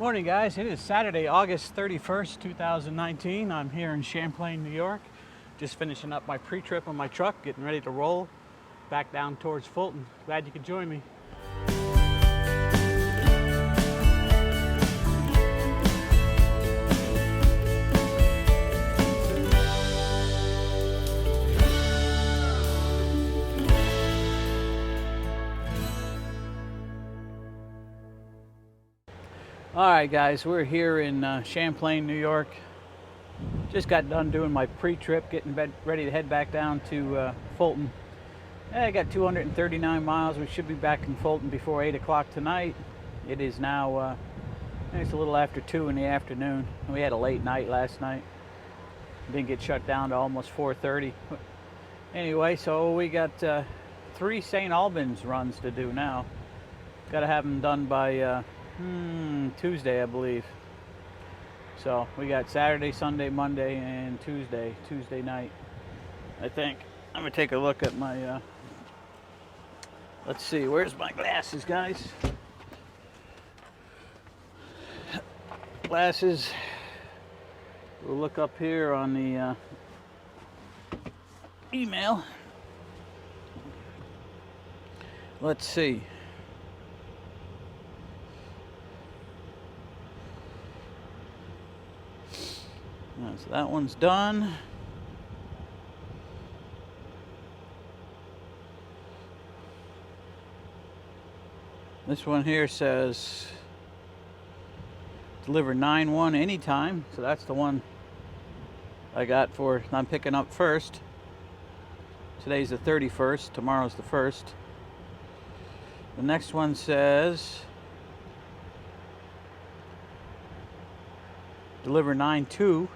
Morning guys, it is Saturday, August 31st, 2019. I'm here in Champlain, New York. Just finishing up my pre-trip on my truck, getting ready to roll back down towards Fulton. Glad you could join me. All right, guys, we're here in Champlain, New York. Just got done doing my pre-trip, getting ready to head back down to Fulton. I got 239 miles. We should be back in Fulton before 8 o'clock tonight. It is now, it's a little after 2 in the afternoon. We had a late night last night. Didn't get shut down to almost 4:30. Anyway, so we got 3 St Albans runs to do now. Got to have them done by Tuesday, I believe. So we got Saturday, Sunday, Monday, and Tuesday night, I think. I'm gonna take a look at my let's see, where's my glasses, guys? Glasses. We'll look up here on the email. Let's see. So that one's done. This one here says deliver 9/1 anytime. So that's the one I got for, I'm picking up first. Today's the 31st, tomorrow's the 1st. The next one says deliver 9/2.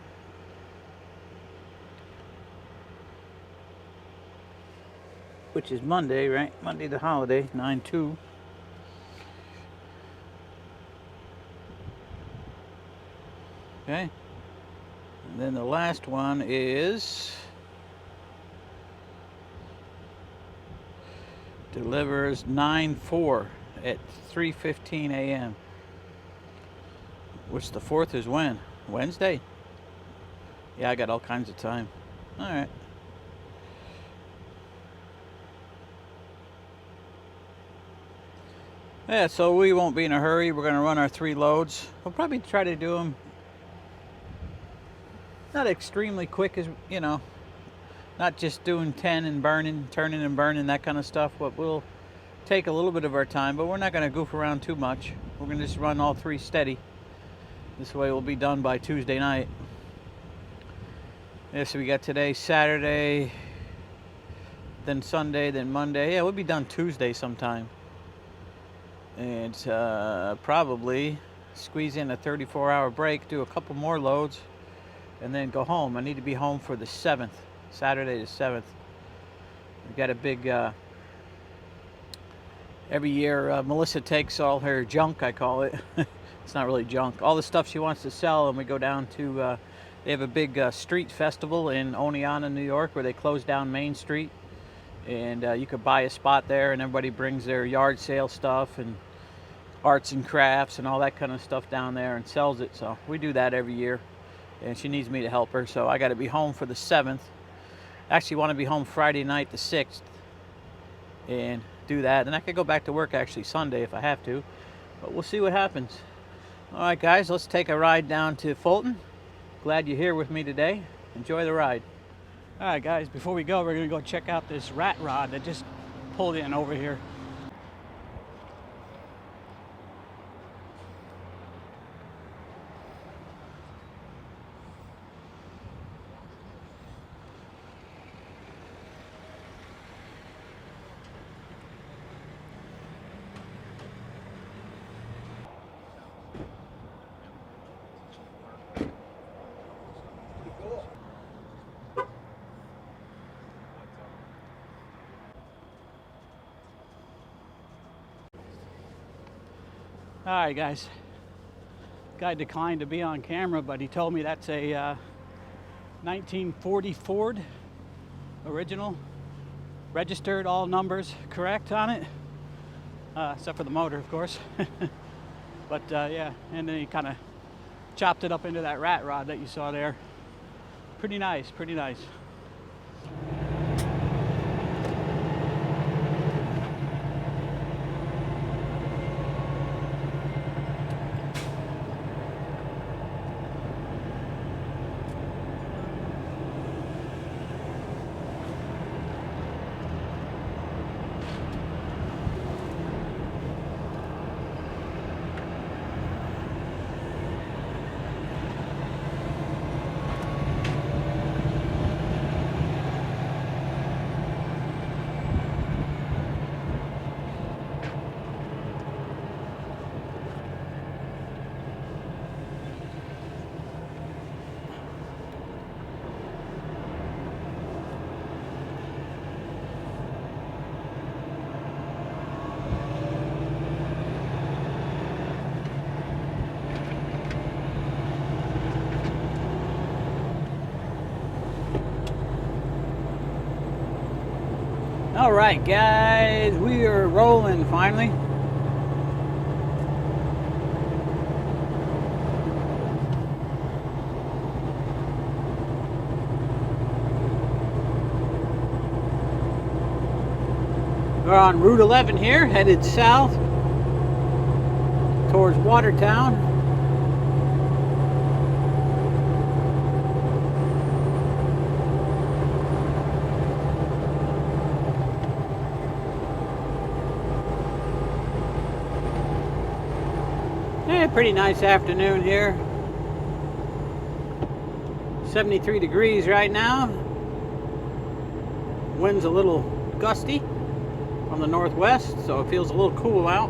Which is Monday, right? Monday the holiday, 9/2. Okay. And then the last one is delivers 9/4 at 3:15 a.m. Which the 4th is when? Wednesday? Yeah, I got all kinds of time. All right. Yeah, so we won't be in a hurry. We're going to run our 3 loads. We'll probably try to do them not extremely quick, as you know, not just doing 10 and burning, turning and burning, that kind of stuff, but we'll take a little bit of our time, but we're not going to goof around too much. We're going to just run all 3 steady. This way we'll be done by Tuesday night. Yeah, so we got today, Saturday, then Sunday, then Monday. Yeah, we'll be done Tuesday sometime. And probably squeeze in a 34-hour break, do a couple more loads, and then go home. I need to be home for the 7th, Saturday the 7th. We've got a big, every year Melissa takes all her junk, I call it. It's not really junk. All the stuff she wants to sell, and we go down to, they have a big street festival in Oneonta, New York, where they close down Main Street. And you could buy a spot there, and everybody brings their yard sale stuff and arts and crafts and all that kind of stuff down there and sells it. So we do that every year, and she needs me to help her, so I got to be home for the 7th. Actually want to be home Friday night the 6th and do that, and I could go back to work actually Sunday if I have to, but we'll see what happens. All right, guys, let's take a ride down to Fulton. Glad you're here with me today. Enjoy the ride. All right, guys, before we go, we're going to go check out this rat rod that just pulled in over here. All right, guys. Guy declined to be on camera, but he told me that's a 1940 Ford, original, registered, all numbers correct on it, except for the motor, of course. But yeah, and then he kind of chopped it up into that rat rod that you saw there. Pretty nice, pretty nice. All right, guys, we are rolling finally. We're on Route 11 here, headed south towards Watertown. Pretty nice afternoon here. 73 degrees right now. Wind's a little gusty from the northwest, so it feels a little cool out.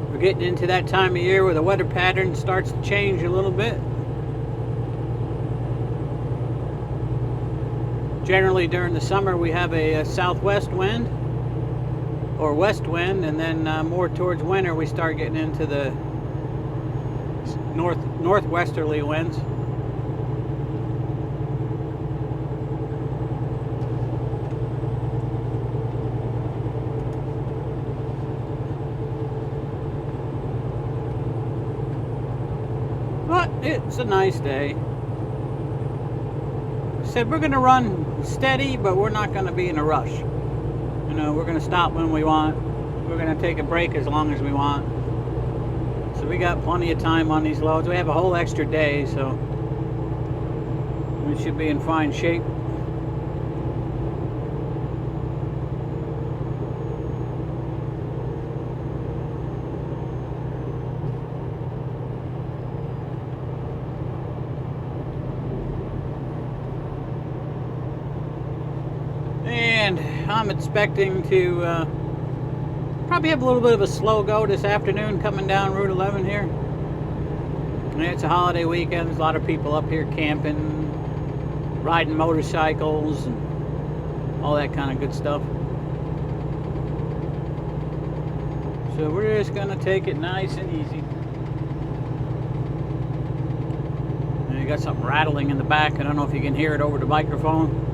We're getting into that time of year where the weather pattern starts to change a little bit. Generally during the summer we have a southwest wind or west wind, and then more towards winter we start getting into the northwesterly winds. But it's a nice day. Said we're going to run steady, but we're not going to be in a rush. You know, we're going to stop when we want. We're going to take a break as long as we want. So we got plenty of time on these loads. We have a whole extra day, so we should be in fine shape. And I'm expecting to probably have a little bit of a slow go this afternoon coming down Route 11 here. And it's a holiday weekend. There's a lot of people up here camping, riding motorcycles, and all that kind of good stuff. So we're just going to take it nice and easy. And you got something rattling in the back. I don't know if you can hear it over the microphone.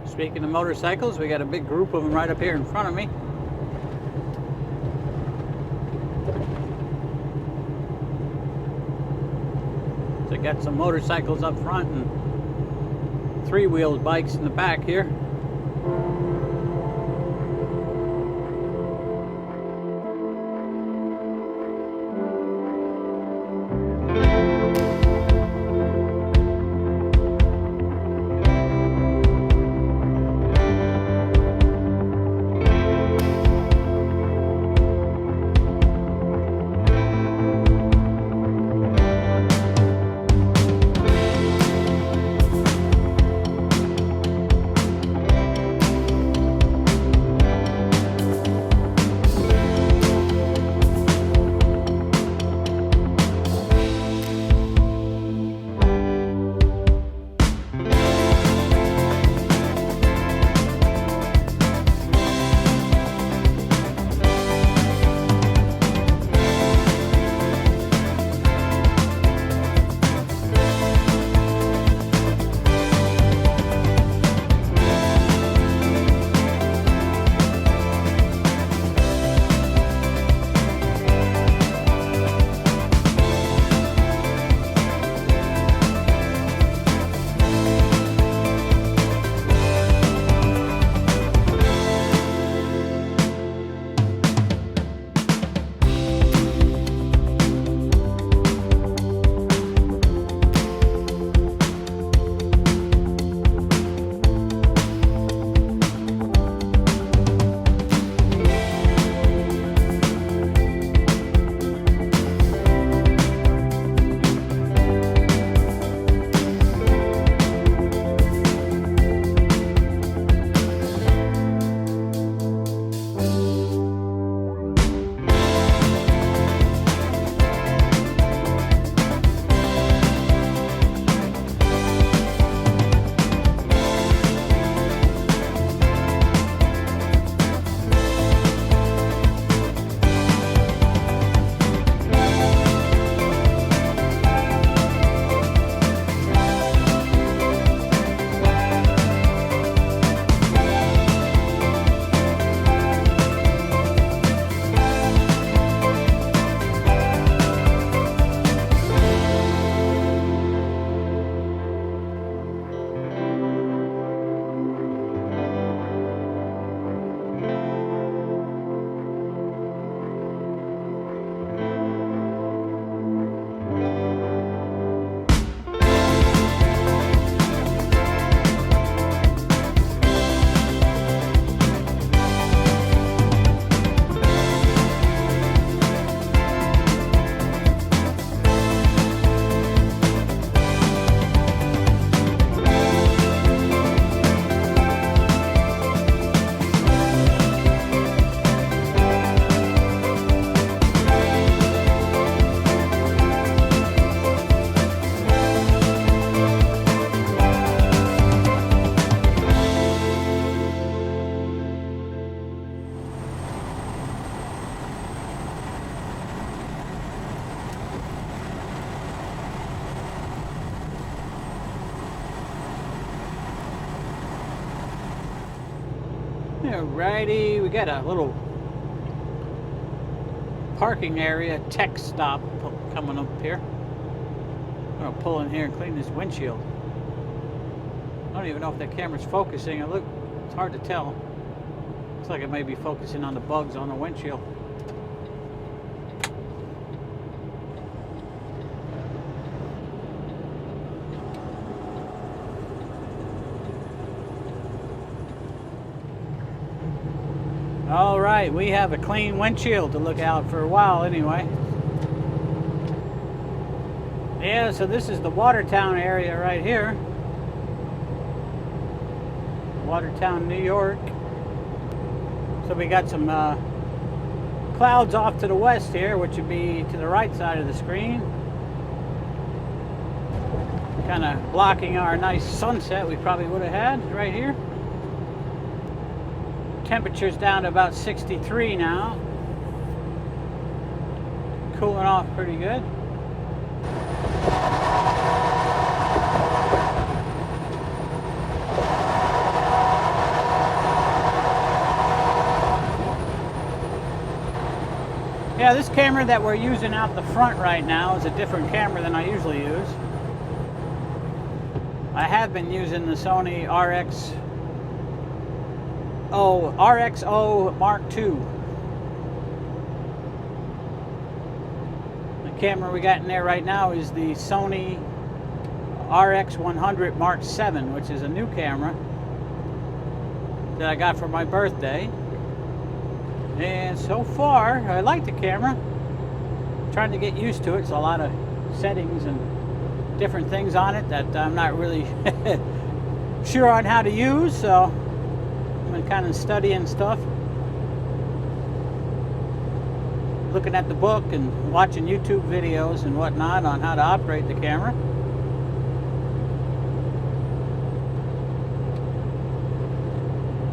Speaking of motorcycles, we got a big group of them right up here in front of me. So I got some motorcycles up front and three-wheeled bikes in the back here. Alrighty, we got a little parking area tech stop coming up here. I'm gonna pull in here and clean this windshield. I don't even know if that camera's focusing. It's hard to tell. Looks like it may be focusing on the bugs on the windshield. All right, we have a clean windshield to look out for a while anyway. Yeah, so this is the Watertown area right here. Watertown, New York. So we got some clouds off to the west here, which would be to the right side of the screen. Kind of blocking our nice sunset we probably would have had right here. Temperature's down to about 63 now. Cooling off pretty good. Yeah, this camera that we're using out the front right now is a different camera than I usually use. I have been using the Sony RXO Mark II. The camera we got in there right now is the Sony RX100 Mark VII, which is a new camera that I got for my birthday. And so far, I like the camera. I'm trying to get used to it. It's a lot of settings and different things on it that I'm not really sure on how to use, so I've been kind of studying stuff, looking at the book and watching YouTube videos and whatnot on how to operate the camera.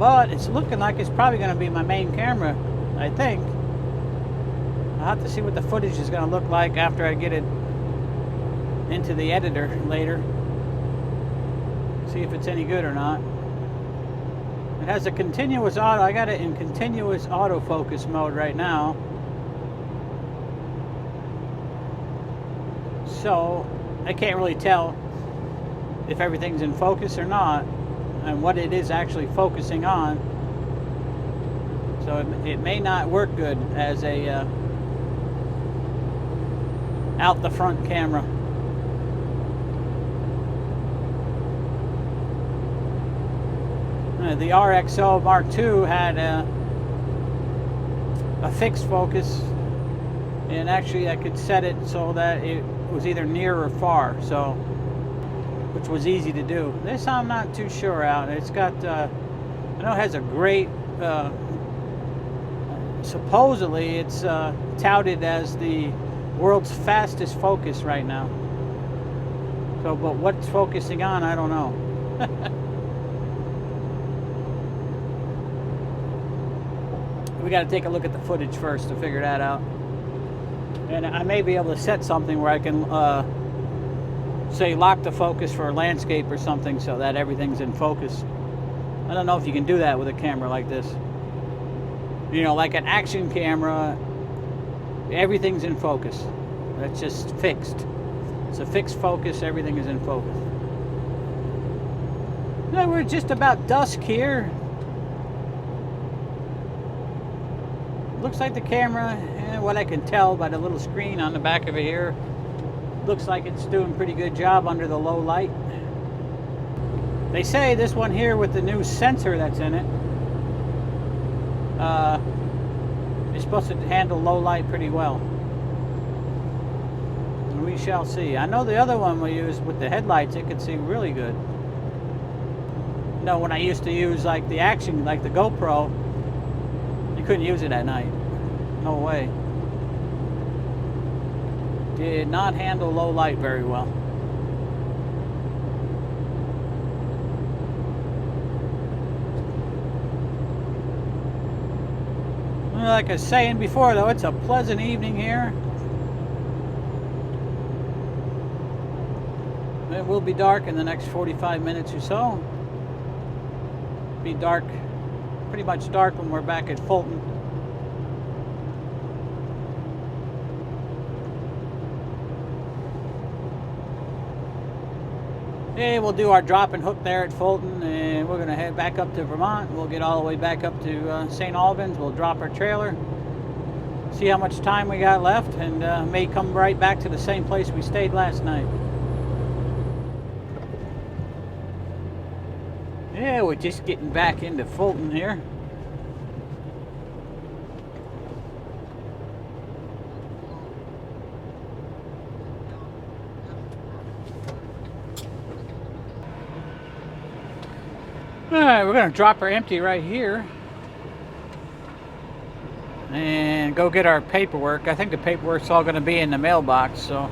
But it's looking like it's probably going to be my main camera, I think. I'll have to see what the footage is going to look like after I get it into the editor later. See if it's any good or not. It has a continuous auto. I got it in continuous autofocus mode right now. So I can't really tell if everything's in focus or not and what it is actually focusing on. So it may not work good as a out the front camera. The RXO Mark II had a fixed focus, and actually I could set it so that it was either near or far, so which was easy to do. This I'm not too sure out. It's got I know it has a great supposedly it's touted as the world's fastest focus right now. So, but what it's focusing on, I don't know. We got to take a look at the footage first to figure that out. And I may be able to set something where I can say lock the focus for a landscape or something so that everything's in focus. I don't know if you can do that with a camera like this. You know, like an action camera, everything's in focus. That's just fixed. It's a fixed focus, everything is in focus. Now we're just about dusk here. Looks like the camera, what I can tell by the little screen on the back of it here, looks like it's doing a pretty good job under the low light. They say this one here with the new sensor that's in it is supposed to handle low light pretty well. And we shall see. I know the other one we used with the headlights, it could see really good. You know, when I used to use like the action, like the GoPro, you couldn't use it at night. No way. Did not handle low light very well. Like I was saying before, though, it's a pleasant evening here. It will be dark in the next 45 minutes or so. Be dark pretty much dark when we're back at Fulton. Hey, we'll do our drop and hook there at Fulton, and we're going to head back up to Vermont. We'll get all the way back up to St Albans. We'll drop our trailer, see how much time we got left, and may come right back to the same place we stayed last night. Yeah, we're just getting back into Fulton here. Alright, we're going to drop our empty right here and go get our paperwork. I think the paperwork's all going to be in the mailbox, so.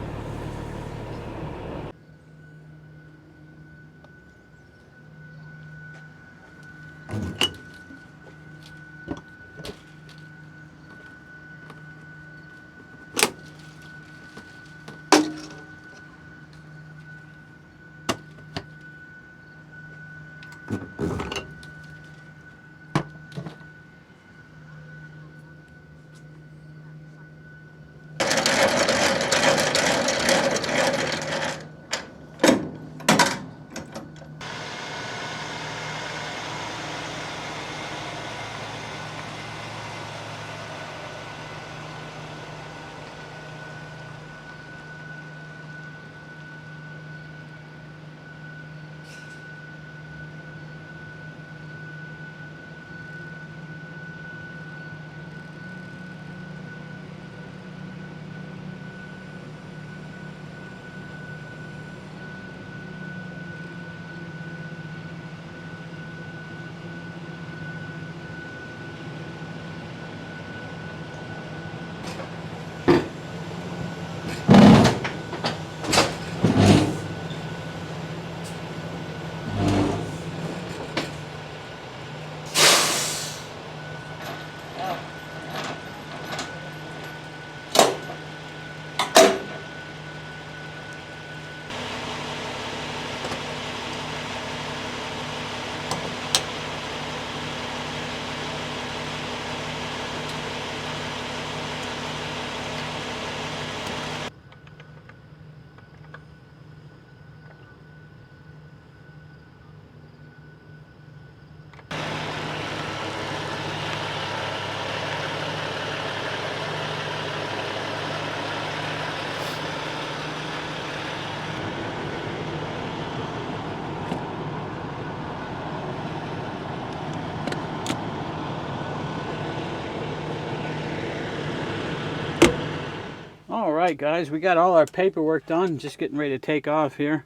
All right, guys, we got all our paperwork done. Just getting ready to take off here.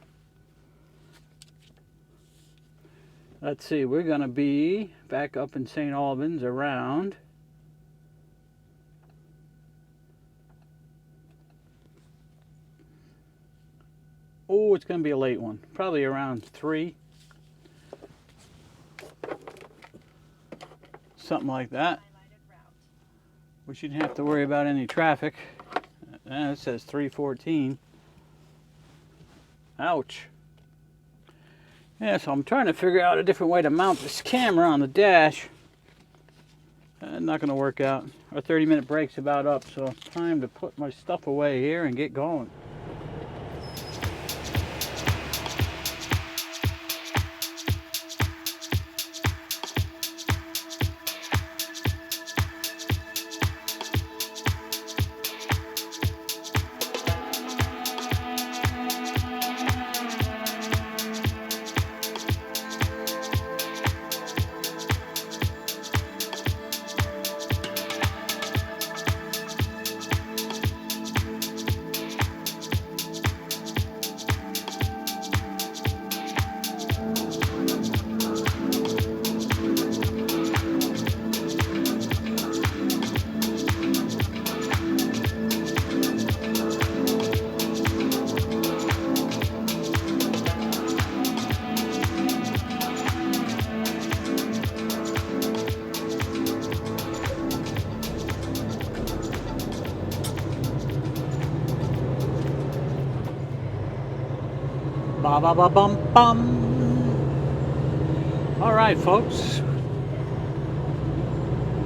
Let's see, we're going to be back up in St. Albans around it's going to be a late one. Probably around 3. Something like that. We shouldn't have to worry about any traffic. It says 3:14. Ouch. Yeah, so I'm trying to figure out a different way to mount this camera on the dash. Not going to work out. Our 30-minute break's about up, so it's time to put my stuff away here and get going. Ba ba ba bum bum. All right, folks.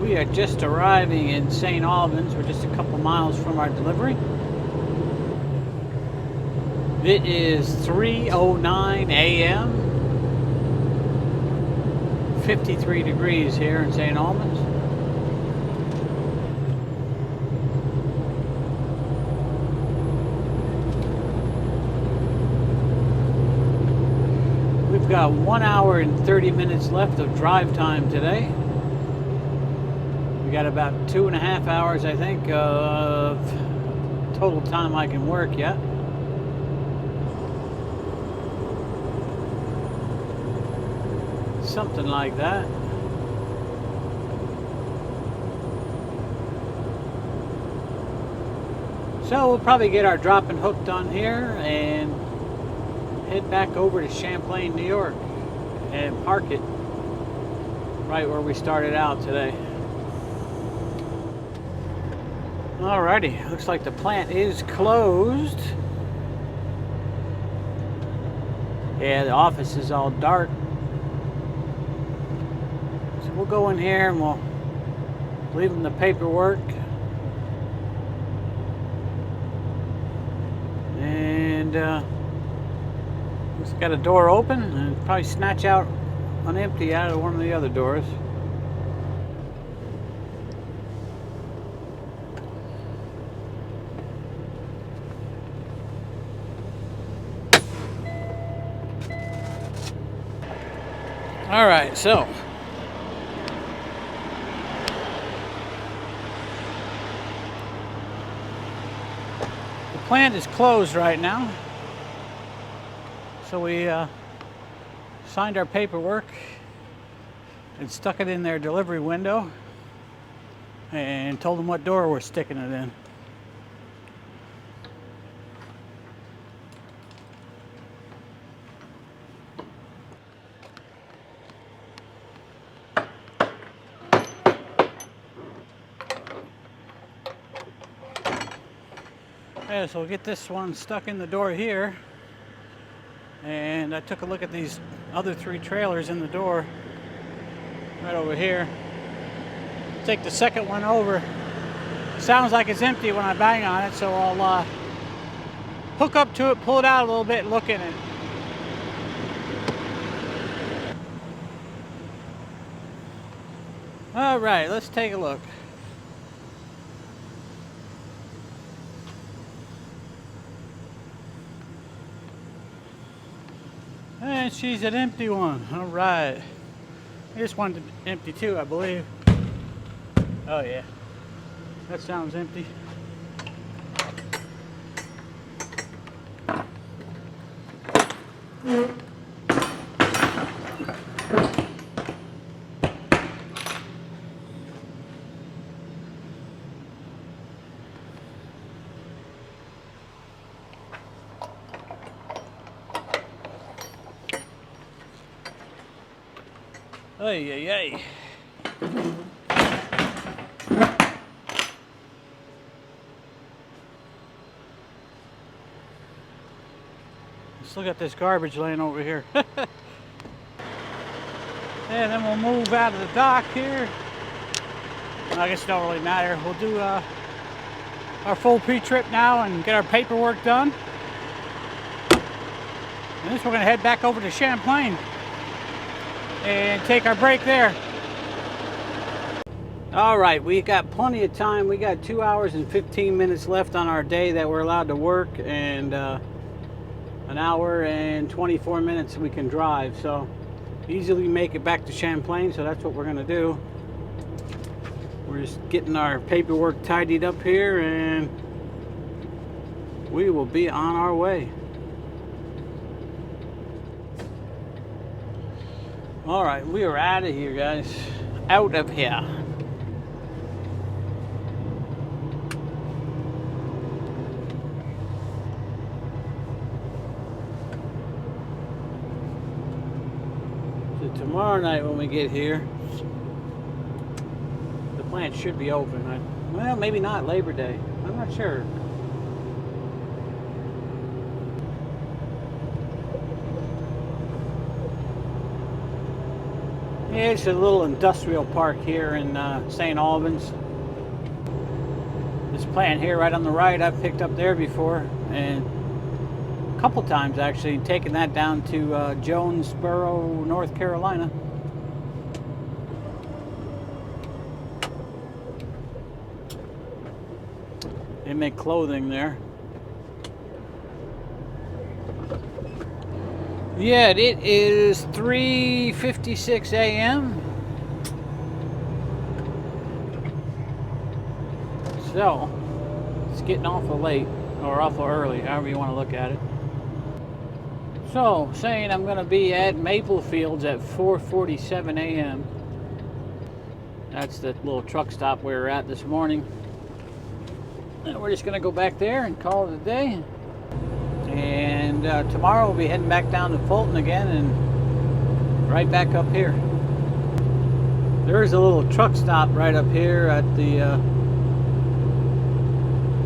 We are just arriving in St Albans. We're just a couple miles from our delivery. It is 3:09 a.m. 53 degrees here in St Albans. We've got 1 hour and 30 minutes left of drive time today. We got about 2.5 hours, I think, of total time I can work yet. Something like that. So we'll probably get our drop and hook done here and head back over to Champlain, New York and park it right where we started out today. Alrighty, looks like the plant is closed. Yeah, the office is all dark. So we'll go in here and we'll leave them the paperwork. And it's got a door open and probably snatch out an empty out of one of the other doors. All right, so the plant is closed right now. So we signed our paperwork and stuck it in their delivery window and told them what door we're sticking it in. Yeah, so we'll get this one stuck in the door here. And I took a look at these other 3 trailers in the door right over here. Take the second one over. Sounds like it's empty when I bang on it, so I'll hook up to it, pull it out a little bit, and look in it. All right, let's take a look. And she's an empty one. All right. This one's empty too, I believe. Oh yeah. That sounds empty. Ay, ay, ay. Let's look at this garbage laying over here. And then we'll move out of the dock here. Well, I guess it don't really matter. We'll do our full pre-trip now and get our paperwork done. And this we're going to head back over to Champlain and take our break there. All right, we got plenty of time. We got 2 hours and 15 minutes left on our day that we're allowed to work, and an hour and 24 minutes we can drive. So easily make it back to Champlain, so that's what we're gonna do. We're just getting our paperwork tidied up here and we will be on our way. All right, we are out of here, guys. Out of here. So tomorrow night when we get here, the plant should be open. Well, maybe not Labor Day. I'm not sure. Yeah, it's a little industrial park here in St. Albans. This plant here right on the right, I've picked up there before, and a couple times actually, taking that down to Jonesboro, North Carolina. They make clothing there. Yeah, it is 3:56 a.m. So, it's getting awful late, or awful early, however you want to look at it. So, saying I'm going to be at Maplefields at 4:47 a.m. That's the little truck stop we were at this morning. And we're just going to go back there and call it a day. And tomorrow we'll be heading back down to Fulton again and right back up here. There's a little truck stop right up here at the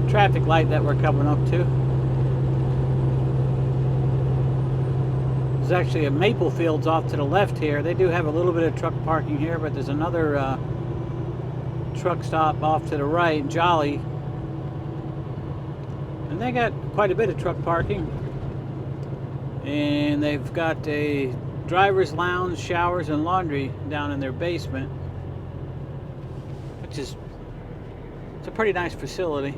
traffic light that we're coming up to. There's actually a Maplefields off to the left here. They do have a little bit of truck parking here, but there's another truck stop off to the right, Jolly. And they got quite a bit of truck parking. And they've got a driver's lounge, showers, and laundry down in their basement, which is, it's a pretty nice facility.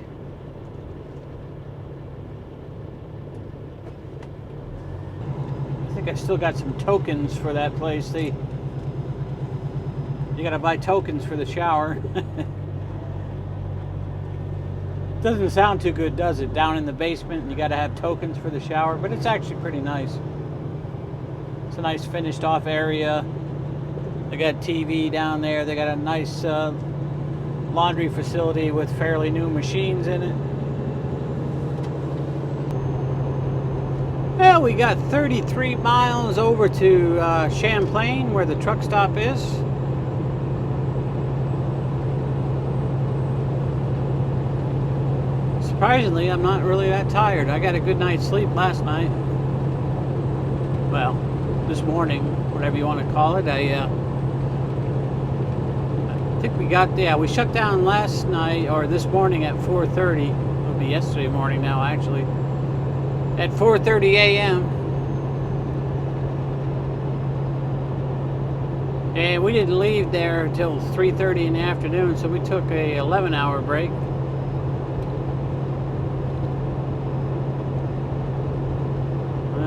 I think I still got some tokens for that place. You gotta buy tokens for the shower. Doesn't sound too good, does it? Down in the basement, and you got to have tokens for the shower, but it's actually pretty nice. It's a nice finished off area. They got TV down there. They got a nice laundry facility with fairly new machines in it. Well, we got 33 miles over to Champlain, where the truck stop is. Surprisingly, I'm not really that tired. I got a good night's sleep last night. Well, this morning, whatever you want to call it. I think we shut down last night, or this morning at 4:30. It would be yesterday morning now, actually. At 4:30 a.m. And we didn't leave there until 3:30 in the afternoon, so we took a 11-hour break.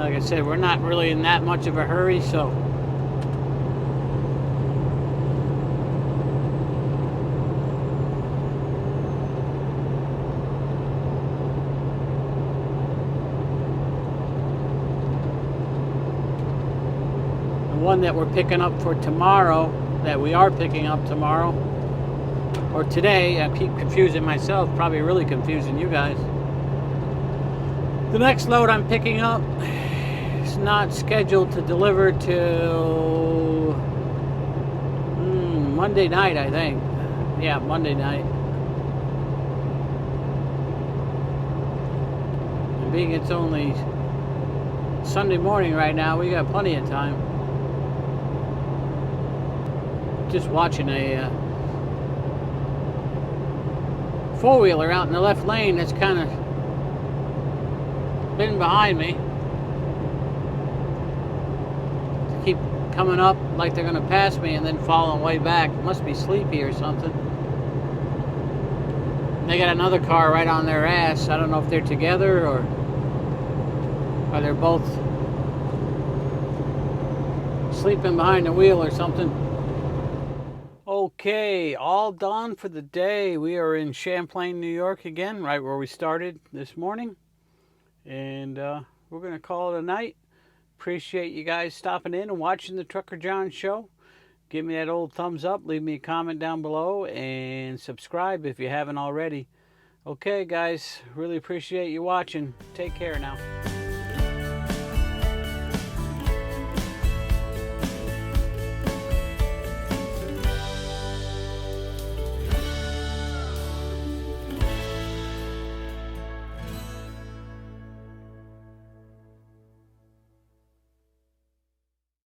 Like I said, we're not really in that much of a hurry, so the one that we're picking up for tomorrow, that we are picking up tomorrow, or today, I keep confusing myself, probably really confusing you guys. The next load I'm picking up is not scheduled to deliver till Monday night, I think. Yeah, Monday night. And being it's only Sunday morning right now, we got plenty of time. Just watching a four-wheeler out in the left lane that's kind of been behind me. They keep coming up like they're gonna pass me and then falling way back. Must be sleepy or something. And they got another car right on their ass. I don't know if they're together or they're both sleeping behind the wheel or something. Okay, all done for the day. We are in Champlain, New York again, right where we started this morning. And we're going to call it a night. Appreciate you guys stopping in and watching the Trucker John show. Give me that old thumbs up. Leave me a comment down below. And subscribe if you haven't already. Okay, guys. Really appreciate you watching. Take care now.